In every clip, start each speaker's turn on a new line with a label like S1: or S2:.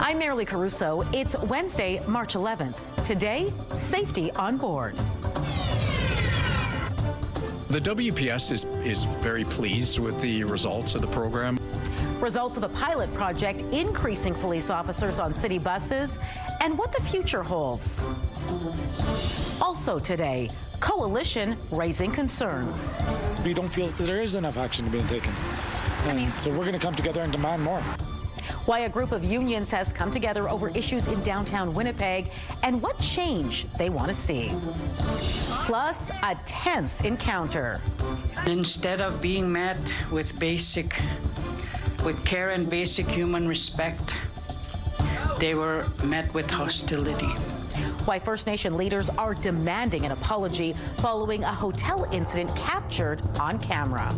S1: I'm Marilee Caruso. It's Wednesday, March 11th. Today, safety on board.
S2: The WPS is very pleased with the results of the program.
S1: Results of a pilot project increasing police officers on city buses and what the future holds. Also today, coalition raising concerns.
S3: We don't feel that there is enough action being taken. So we're going to come together and demand more.
S1: Why a group of unions has come together over issues in downtown Winnipeg and what change they want to see. Plus, a tense encounter.
S4: Instead of being met with care and basic human respect, they were met with hostility.
S1: Why First Nation leaders are demanding an apology following a hotel incident captured on camera.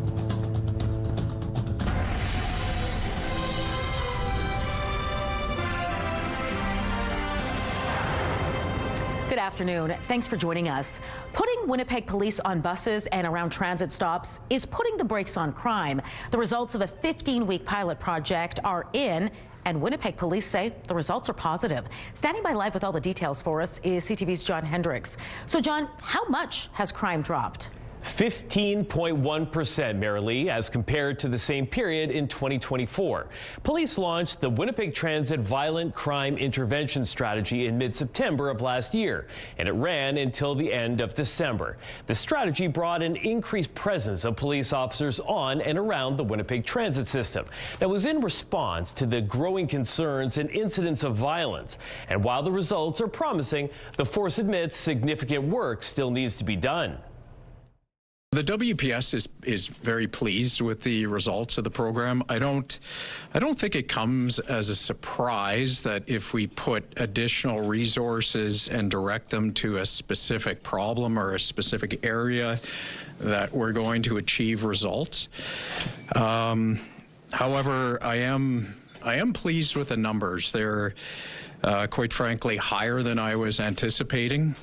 S1: Good afternoon. Thanks for joining us. Putting Winnipeg police on buses and around transit stops is putting the brakes on crime. The results of a 15-week pilot project are in, and Winnipeg police say the results are positive. Standing by live with all the details for us is CTV's John Hendricks. So, John, how much has crime dropped?
S5: 15.1%, Marilee, as compared to the same period in 2024. Police launched the Winnipeg Transit Violent Crime Intervention Strategy in mid-September of last year, and it ran until the end of December. The strategy brought an increased presence of police officers on and around the Winnipeg transit system. That was in response to the growing concerns and incidents of violence. And while the results are promising, the force admits significant work still needs to be done.
S2: The WPS is very pleased with the results of the program. I don't think it comes as a surprise that if we put additional resources and direct them to a specific problem or a specific area that we're going to achieve results. However, I am pleased with the numbers. They're quite frankly higher than I was anticipating.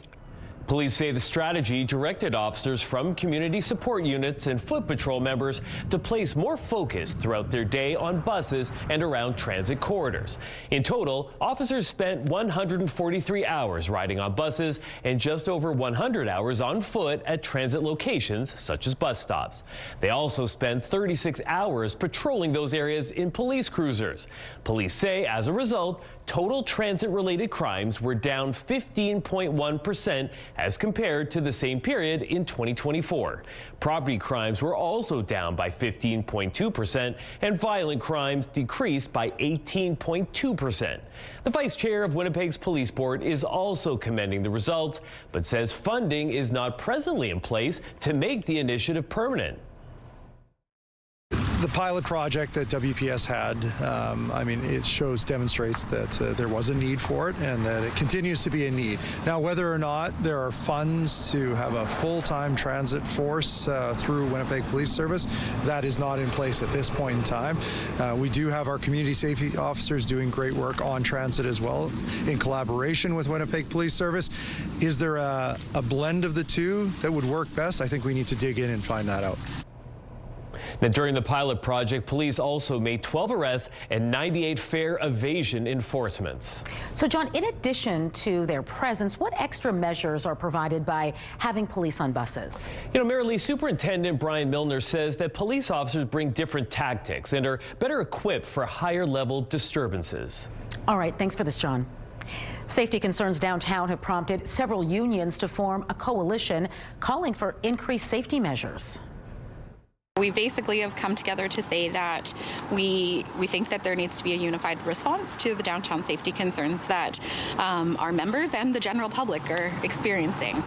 S5: Police say the strategy directed officers from community support units and foot patrol members to place more focus throughout their day on buses and around transit corridors. In total, officers spent 143 hours riding on buses and just over 100 hours on foot at transit locations such as bus stops. They also spent 36 hours patrolling those areas in police cruisers. Police say as a result, total transit-related crimes were down 15.1% as compared to the same period in 2024. Property crimes were also down by 15.2%, and violent crimes decreased by 18.2%. The vice chair of Winnipeg's police board is also commending the results, but says funding is not presently in place to make the initiative permanent.
S6: The pilot project that WPS had, it demonstrates that there was a need for it and that it continues to be a need. Now, whether or not there are funds to have a full-time transit force through Winnipeg Police Service, that is not in place at this point in time. We do have our community safety officers doing great work on transit as well in collaboration with Winnipeg Police Service. Is there a blend of the two that would work best? I think we need to dig in and find that out.
S5: Now, during the pilot project, police also made 12 arrests and 98 fare evasion enforcements.
S1: So, John, in addition to their presence, what extra measures are provided by having police on buses?
S5: You know, Marilee, Superintendent Brian Milner says that police officers bring different tactics and are better equipped for higher level disturbances.
S1: All right, thanks for this, John. Safety concerns downtown have prompted several unions to form a coalition calling for increased safety measures.
S7: We basically have come together to say that we think that there needs to be a unified response to the downtown safety concerns that our members and the general public are experiencing.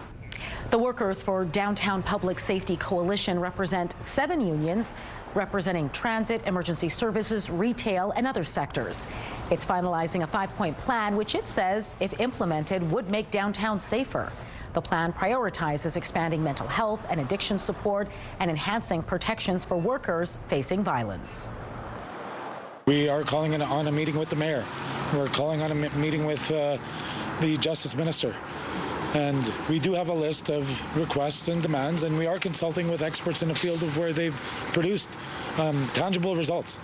S1: The Workers for Downtown Public Safety Coalition represent 7 unions representing transit, emergency services, retail, and other sectors. It's finalizing a 5-point plan, which it says, if implemented, would make downtown safer. The plan prioritizes expanding mental health and addiction support and enhancing protections for workers facing violence.
S3: We are calling on a meeting with the mayor. We're calling on a meeting with the justice minister. And we do have a list of requests and demands, and we are consulting with experts in the field of where they've produced tangible results.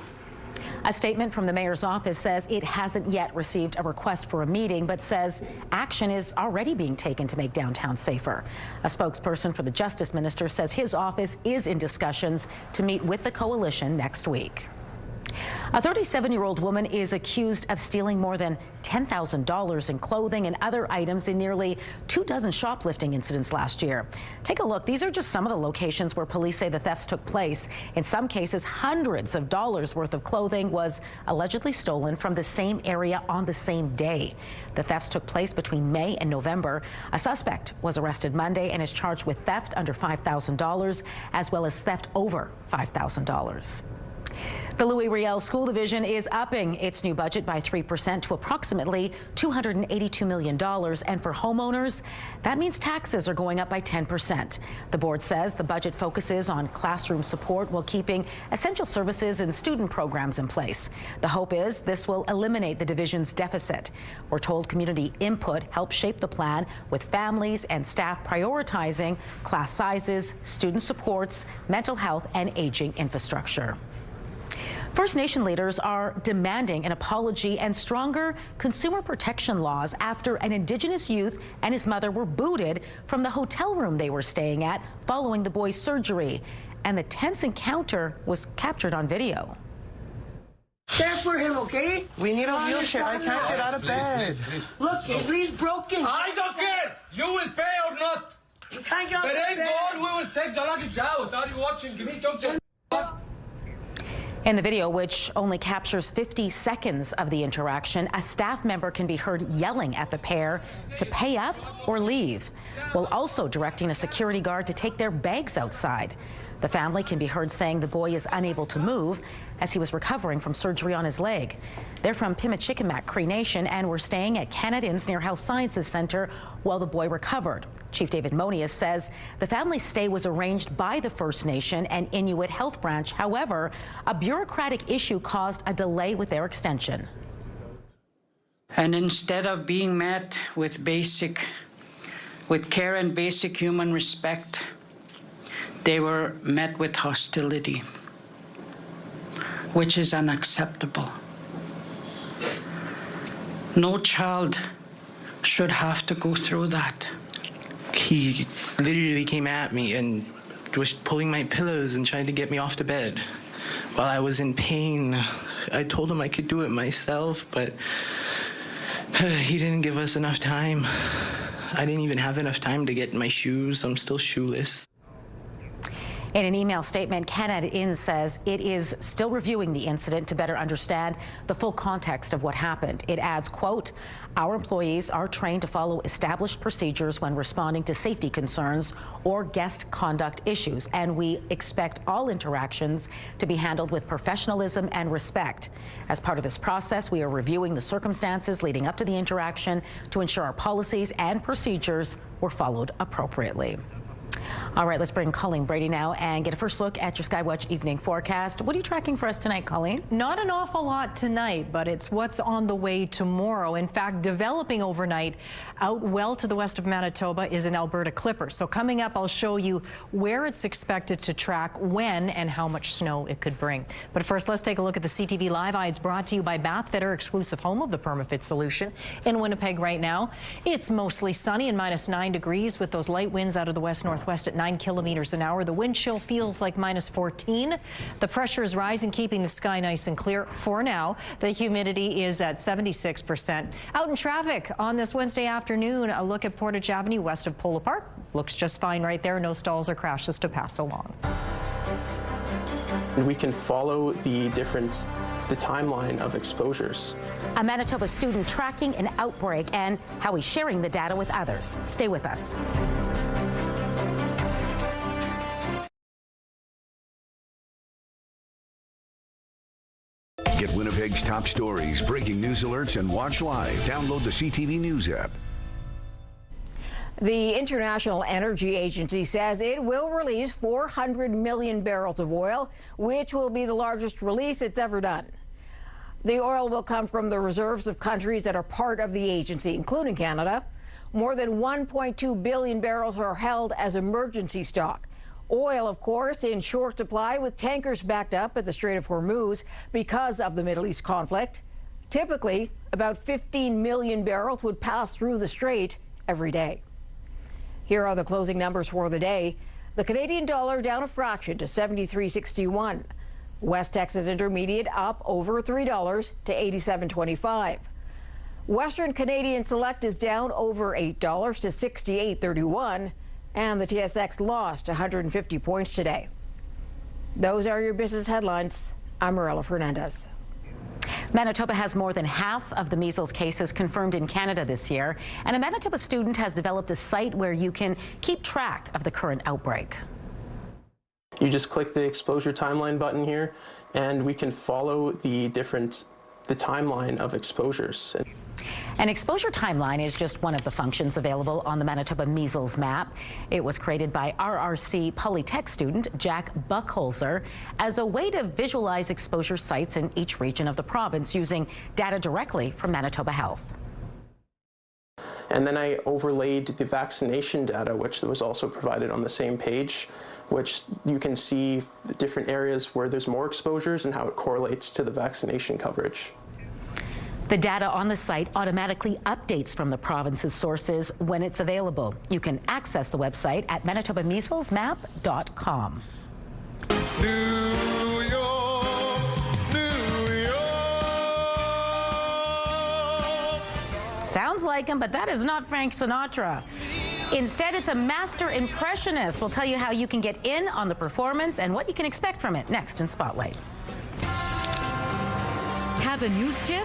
S1: A statement from the mayor's office says it hasn't yet received a request for a meeting, but says action is already being taken to make downtown safer. A spokesperson for the Justice Minister says his office is in discussions to meet with the coalition next week. A 37-year-old woman is accused of stealing more than $10,000 in clothing and other items in nearly 24 shoplifting incidents last year. Take a look. These are just some of the locations where police say the thefts took place. In some cases, hundreds of dollars worth of clothing was allegedly stolen from the same area on the same day. The thefts took place between May and November. A suspect was arrested Monday and is charged with theft under $5,000 as well as theft over $5,000. The Louis Riel School Division is upping its new budget by 3% to approximately $282 million. And for homeowners, that means taxes are going up by 10%. The board says the budget focuses on classroom support while keeping essential services and student programs in place. The hope is this will eliminate the division's deficit. We're told community input helps shape the plan, with families and staff prioritizing class sizes, student supports, mental health, and aging infrastructure. First Nation leaders are demanding an apology and stronger consumer protection laws after an Indigenous youth and his mother were booted from the hotel room they were staying at following the boy's surgery. And the tense encounter was captured on video.
S8: Stand for him, okay?
S9: We need a wheelchair. I can't get out of bed.
S8: Please. Look, his knee's broken.
S10: I don't care. You will pay or not.
S8: You can't get out of
S10: But
S8: bed.
S10: God, we will take the luggage out. Are you watching? Give me
S1: In the video, which only captures 50 seconds of the interaction, a staff member can be heard yelling at the pair to pay up or leave, while also directing a security guard to take their bags outside. The family can be heard saying the boy is unable to move as he was recovering from surgery on his leg. They're from Pimachikamak Cree Nation and were staying at Canada Inn's near Health Sciences Center while the boy recovered. Chief David Monius says the family's stay was arranged by the First Nation and Inuit Health Branch. However, a bureaucratic issue caused a delay with their extension.
S4: And instead of being met with care and basic human respect, they were met with hostility, which is unacceptable. No child should have to go through that.
S9: He literally came at me and was pulling my pillows and trying to get me off the bed while I was in pain. I told him I could do it myself, but he didn't give us enough time. I didn't even have enough time to get my shoes. I'm still shoeless.
S1: In an email statement, Canada Inn says it is still reviewing the incident to better understand the full context of what happened. It adds, quote, "Our employees are trained to follow established procedures when responding to safety concerns or guest conduct issues, and we expect all interactions to be handled with professionalism and respect. As part of this process, we are reviewing the circumstances leading up to the interaction to ensure our policies and procedures were followed appropriately." All right, let's bring Colleen Brady now and get a first look at your Skywatch evening forecast. What are you tracking for us tonight, Colleen?
S11: Not an awful lot tonight, but it's what's on the way tomorrow. In fact, developing overnight out well to the west of Manitoba is an Alberta clipper. So coming up, I'll show you where it's expected to track, when, and how much snow it could bring. But first, let's take a look at the CTV Live Eye. It's brought to you by Bathfitter, exclusive home of the PermaFit solution. In Winnipeg right now, it's mostly sunny and -9 degrees with those light winds out of the west-northwest at 9 kilometers an hour. The wind chill feels like -14. The pressure is rising, keeping the sky nice and clear for now. The humidity is at 76%. Out in traffic on this Wednesday afternoon, a look at Portage Avenue west of Polo Park. Looks just fine right there. No stalls or crashes to pass along.
S12: We can follow the timeline of exposures.
S1: A Manitoba student tracking an outbreak and how he's sharing the data with others. Stay with us.
S13: Get Winnipeg's top stories, breaking news alerts, and watch live. Download the CTV News app.
S14: The International Energy Agency says it will release 400 million barrels of oil, which will be the largest release it's ever done. The oil will come from the reserves of countries that are part of the agency, including Canada. More than 1.2 billion barrels are held as emergency stock. Oil, of course, in short supply with tankers backed up at the Strait of Hormuz because of the Middle East conflict. Typically, about 15 million barrels would pass through the strait every day. Here are the closing numbers for the day. The Canadian dollar down a fraction to 73.61. West Texas Intermediate up over $3 to 87.25. Western Canadian Select is down over $8 to 68.31. And the TSX lost 150 points today. Those are your business headlines. I'm Marella Fernandez.
S1: Manitoba has more than half of the measles cases confirmed in Canada this year, and a Manitoba student has developed a site where you can keep track of the current outbreak.
S12: You just click the exposure timeline button here, and we can follow the timeline of exposures.
S1: An exposure timeline is just one of the functions available on the Manitoba Measles map. It was created by RRC Polytech student Jack Buckholzer as a way to visualize exposure sites in each region of the province using data directly from Manitoba Health.
S12: And then I overlaid the vaccination data, which was also provided on the same page, which you can see the different areas where there's more exposures and how it correlates to the vaccination coverage.
S1: The data on the site automatically updates from the province's sources when it's available. You can access the website at manitobameaslesmap.com.
S15: New York, New York.
S1: Sounds like him, but that is not Frank Sinatra. Instead, it's a master impressionist. We'll tell you how you can get in on the performance and what you can expect from it next in Spotlight.
S16: Have a news tip?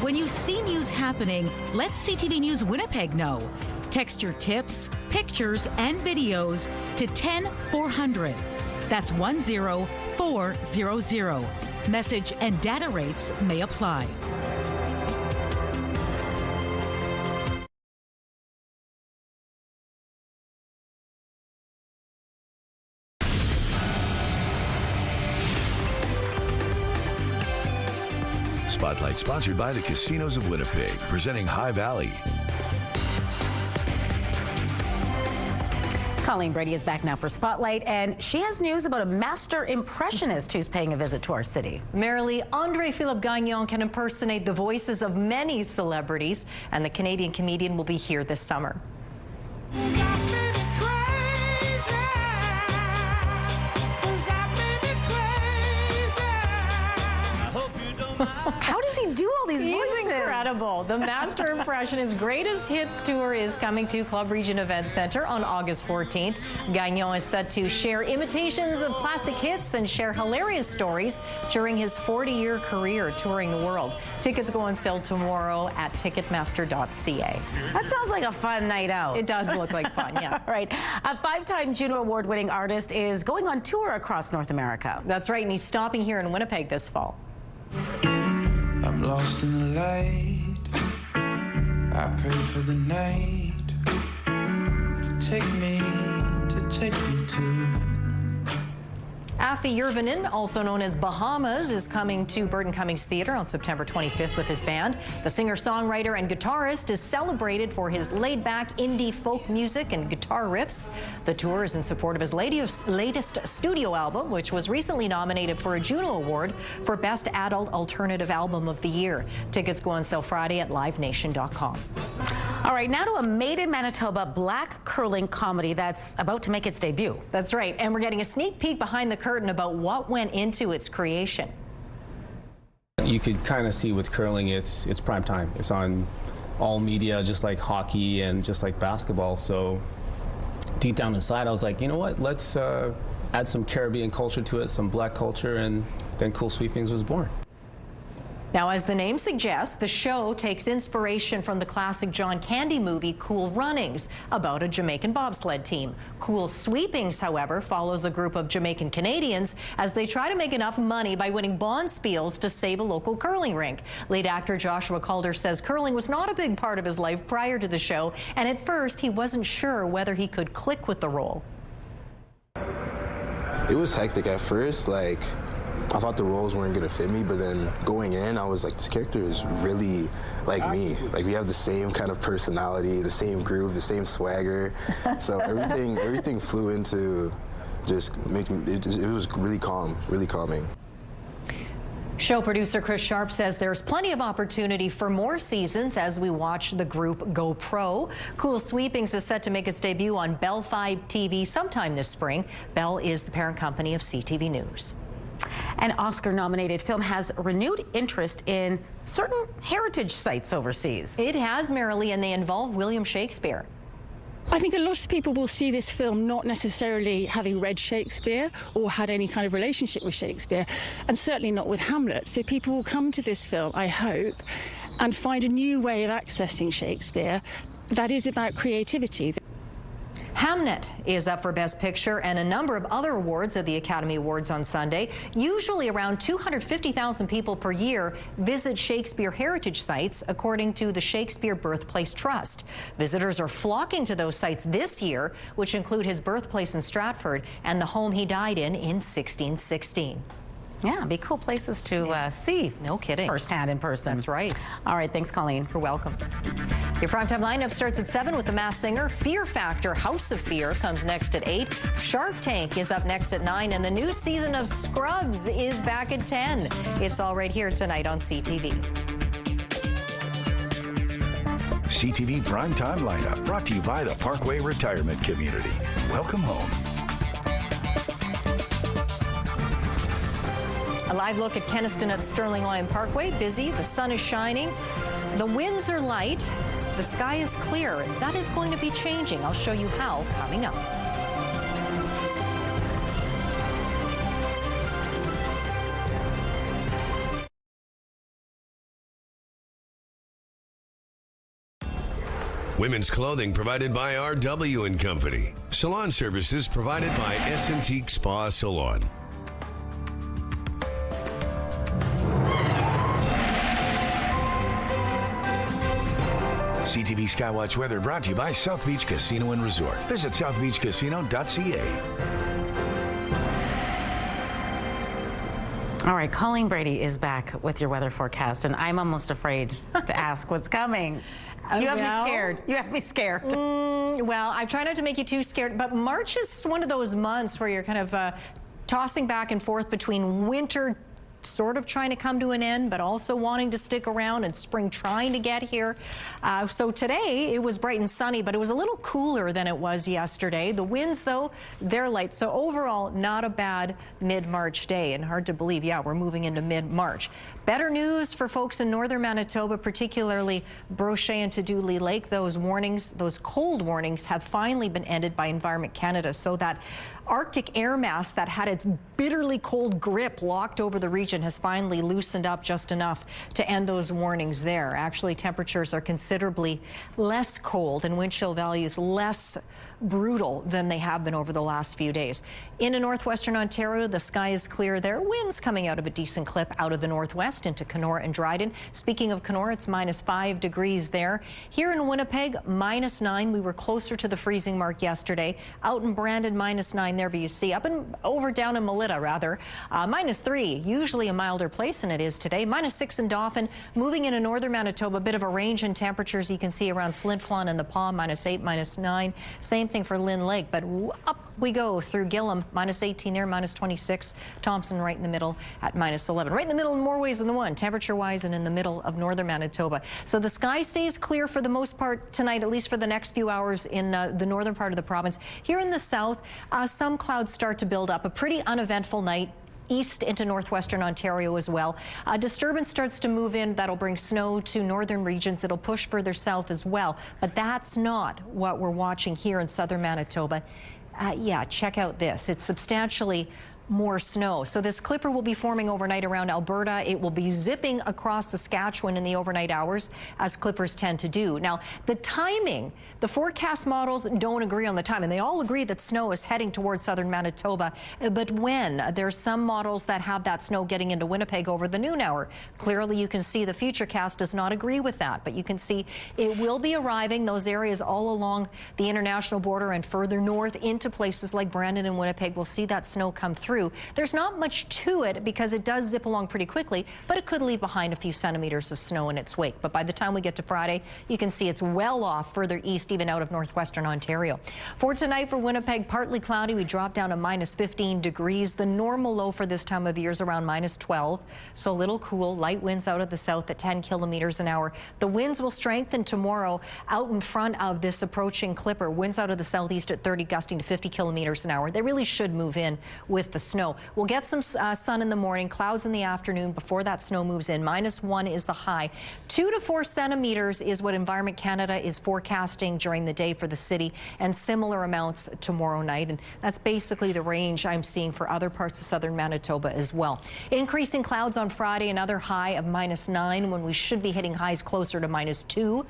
S16: When you see news happening, let CTV News Winnipeg know. Text your tips, pictures, and videos to 10400. That's 10400. Message and data rates may apply.
S13: Spotlight sponsored by the Casinos of Winnipeg, presenting High Valley.
S1: Colleen Brady is back now for Spotlight, and she has news about a master impressionist who's paying a visit to our city.
S11: Merrily, André-Philippe Gagnon can impersonate the voices of many celebrities, and the Canadian comedian will be here this summer.
S1: How does he do all these voices?
S11: He's incredible. The Master Impressionist Greatest Hits Tour is coming to Club Region Event Center on August 14th. Gagnon is set to share imitations of classic hits and share hilarious stories during his 40-year career touring the world. Tickets go on sale tomorrow at ticketmaster.ca.
S1: That sounds like a fun night out.
S11: It does look like fun, yeah.
S1: Right. A 5-time Juno Award-winning artist is going on tour across North America.
S11: That's right, and he's stopping here in Winnipeg this fall.
S15: I'm lost in the light. I pray for the night to take me to.
S11: Afi Yurvanen, also known as Bahamas, is coming to Burton Cummings Theatre on September 25th with his band. The singer-songwriter and guitarist is celebrated for his laid-back indie folk music and guitar riffs. The tour is in support of his latest studio album, which was recently nominated for a Juno Award for Best Adult Alternative Album of the Year. Tickets go on sale Friday at livenation.com.
S1: All right, now to a made-in-Manitoba black curling comedy that's about to make its debut.
S11: That's right, and we're getting a sneak peek behind the curtain about what went into its creation.
S17: You could kind of see with curling, it's prime time. It's on all media, just like hockey and just like basketball. So deep down inside, I was like, you know what? Let's add some Caribbean culture to it, some black culture, and then Cool Sweepings was born.
S11: Now, as the name suggests, the show takes inspiration from the classic John Candy movie Cool Runnings, about a Jamaican bobsled team. Cool Sweepings, however, follows a group of Jamaican Canadians as they try to make enough money by winning bond spiels to save a local curling rink. Lead actor Joshua Calder says curling was not a big part of his life prior to the show, and at first he wasn't sure whether he could click with the role.
S18: It was hectic at first, I thought the roles weren't gonna fit me, but then going in, I was like, this character is really like me. Like, we have the same kind of personality, the same groove, the same swagger. So everything flew into just making it was really calming.
S11: Show producer Chris Sharp says there's plenty of opportunity for more seasons as we watch the group go pro. Cool Sweepings is set to make its debut on Bell 5 TV sometime this spring. Bell is the parent company of CTV News.
S1: An Oscar-nominated film has renewed interest in certain heritage sites overseas.
S11: It has, Marilee, and they involve William Shakespeare.
S19: I think a lot of people will see this film not necessarily having read Shakespeare or had any kind of relationship with Shakespeare, and certainly not with Hamlet. So people will come to this film, I hope, and find a new way of accessing Shakespeare that is about creativity.
S11: Hamnet is up for Best Picture and a number of other awards at the Academy Awards on Sunday. Usually around 250,000 people per year visit Shakespeare heritage sites, according to the Shakespeare Birthplace Trust. Visitors are flocking to those sites this year, which include his birthplace in Stratford and the home he died in 1616.
S1: Yeah, be cool places to see.
S11: No kidding.
S1: Firsthand in person.
S11: That's right.
S1: All right, thanks, Colleen.
S11: You're welcome. Your primetime lineup starts at 7 with The Masked Singer. Fear Factor, House of Fear comes next at 8. Shark Tank is up next at 9. And the new season of Scrubs is back at 10. It's all right here tonight on CTV.
S13: CTV Primetime Lineup, brought to you by the Parkway Retirement Community. Welcome home.
S11: A live look at Kenaston at Sterling Lyon Parkway. Busy, the sun is shining, the winds are light, the sky is clear. That is going to be changing. I'll show you how coming up.
S20: Women's clothing provided by R.W. & Company. Salon services provided by S&T Spa Salon.
S13: CTV Skywatch weather brought to you by South Beach Casino and Resort. Visit southbeachcasino.ca.
S1: All right, Colleen Brady is back with your weather forecast, and I'm almost afraid to ask what's coming. You have me scared. You have me scared.
S11: Well, I try not to make you too scared, but March is one of those months where you're kind of tossing back and forth between winter sort of trying to come to an end, but also wanting to stick around, and spring trying to get here. So today it was bright and sunny, but it was a little cooler than it was yesterday. The winds, though, they're light. So overall, not a bad mid-March day, and hard to believe, yeah, we're moving into mid-March. Better news for folks in northern Manitoba, particularly Brochet and Tadouli Lake. Those warnings, those cold warnings, have finally been ended by Environment Canada, so that Arctic air mass that had its bitterly cold grip locked over the region has finally loosened up just enough to end those warnings there. Actually, temperatures are considerably less cold and wind chill values less brutal than they have been over the last few days. Into northwestern Ontario, the sky is clear there. Winds coming out of a decent clip out of the northwest into Kenora and Dryden. Speaking of Kenora, it's -5 degrees there. Here in Winnipeg, -9. We were closer to the freezing mark yesterday. Out in Brandon, -9 there, but you see up and over down in Melita, rather, -3. Usually a milder place than it is today. -6 in Dauphin. Moving into northern Manitoba, a bit of a range in temperatures. You can see around Flin Flon and the Pas, -8, -9. Same thing for Lynn Lake, but up we go through Gillam, -18 there, -26. Thompson right in the middle at -11. Right in the middle in more ways than the one, temperature-wise, and in the middle of northern Manitoba. So the sky stays clear for the most part tonight, at least for the next few hours in the northern part of the province. Here in the south, some clouds start to build up. A pretty uneventful night. East into northwestern Ontario as well. A disturbance starts to move in that'll bring snow to northern regions. It'll push further south as well, but that's not what we're watching here in southern Manitoba. Yeah, check out this. It's substantially more snow. So this clipper will be forming overnight around Alberta. It will be zipping across Saskatchewan in the overnight hours, as clippers tend to do. Now, the timing, the forecast models don't agree on the time, and they all agree that snow is heading towards southern Manitoba. But when? There's some models that have that snow getting into Winnipeg over the noon hour. Clearly, you can see the futurecast does not agree with that, but you can see it will be arriving those areas all along the international border and further north into places like Brandon and Winnipeg. We'll see that snow come through. through. There's not much to it because it does zip along pretty quickly, but it could leave behind a few centimeters of snow in its wake. But by the time we get to Friday, you can see it's well off further east, even out of northwestern Ontario. For tonight for Winnipeg, partly cloudy. We drop down to minus 15 degrees. The normal low for this time of year is around minus 12, so a little cool. Light winds out of the south at 10 kilometers an hour. The winds will strengthen tomorrow out in front of this approaching clipper. Winds out of the southeast at 30, gusting to 50 kilometers an hour. They really should move in with the snow. We'll get some sun in the morning, clouds in the afternoon before that snow moves in. Minus 1 is the high. 2 to 4 centimeters is what Environment Canada is forecasting during the day for the city, and similar amounts tomorrow night. And that's basically the range I'm seeing for other parts of southern Manitoba as well. Increasing clouds on Friday, another high of minus 9 when we should be hitting highs closer to minus 2.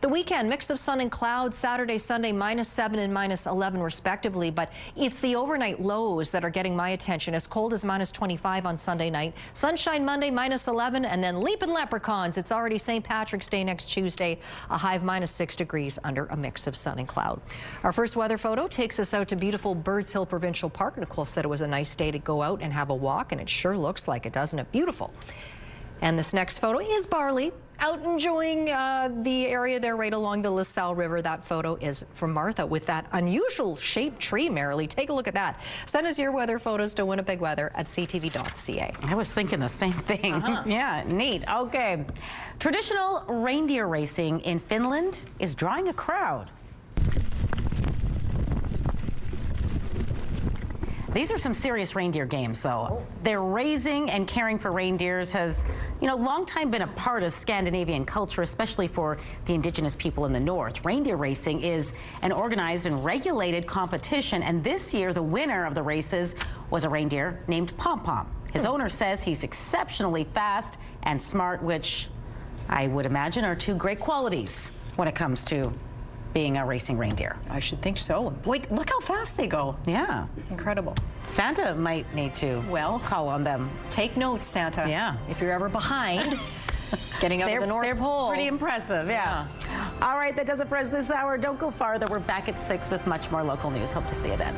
S11: The weekend, mix of sun and clouds, Saturday, Sunday, minus 7 and minus 11 respectively, but it's the overnight lows that are getting my attention. As cold as minus 25 on Sunday night. Sunshine Monday, minus 11, and then leaping leprechauns. It's already St. Patrick's Day next Tuesday, a high of minus 6 degrees under a mix of sun and cloud. Our first weather photo takes us out to beautiful Birds Hill Provincial Park. Nicole said it was a nice day to go out and have a walk, and it sure looks like it, doesn't it? Beautiful. And this next photo is Barley, out enjoying the area there right along the LaSalle River. That photo is from Martha with that unusual shaped tree, Marilee. Take a look at that. Send us your weather photos to winnipegweather@ctv.ca.
S21: I was thinking the same thing. Yeah, neat. Okay. Traditional reindeer racing in Finland is drawing a crowd. These are some serious reindeer games, though. Their raising and caring for reindeers has, long time been a part of Scandinavian culture, especially for the Indigenous people in the north. Reindeer racing is an organized and regulated competition, and this year the winner of the races was a reindeer named Pom Pom. His owner says he's exceptionally fast and smart, which I would imagine are two great qualities when it comes to being a racing reindeer.
S11: I should think so. Boy, look how fast they go.
S21: Yeah.
S11: Incredible.
S21: Santa might need to call on them.
S11: Take notes, Santa.
S21: Yeah.
S11: If you're ever behind, getting up to the North Pole.
S21: Pretty impressive, yeah. All right, that does it for us this hour. Don't go farther. We're back at 6 with much more local news. Hope to see you then.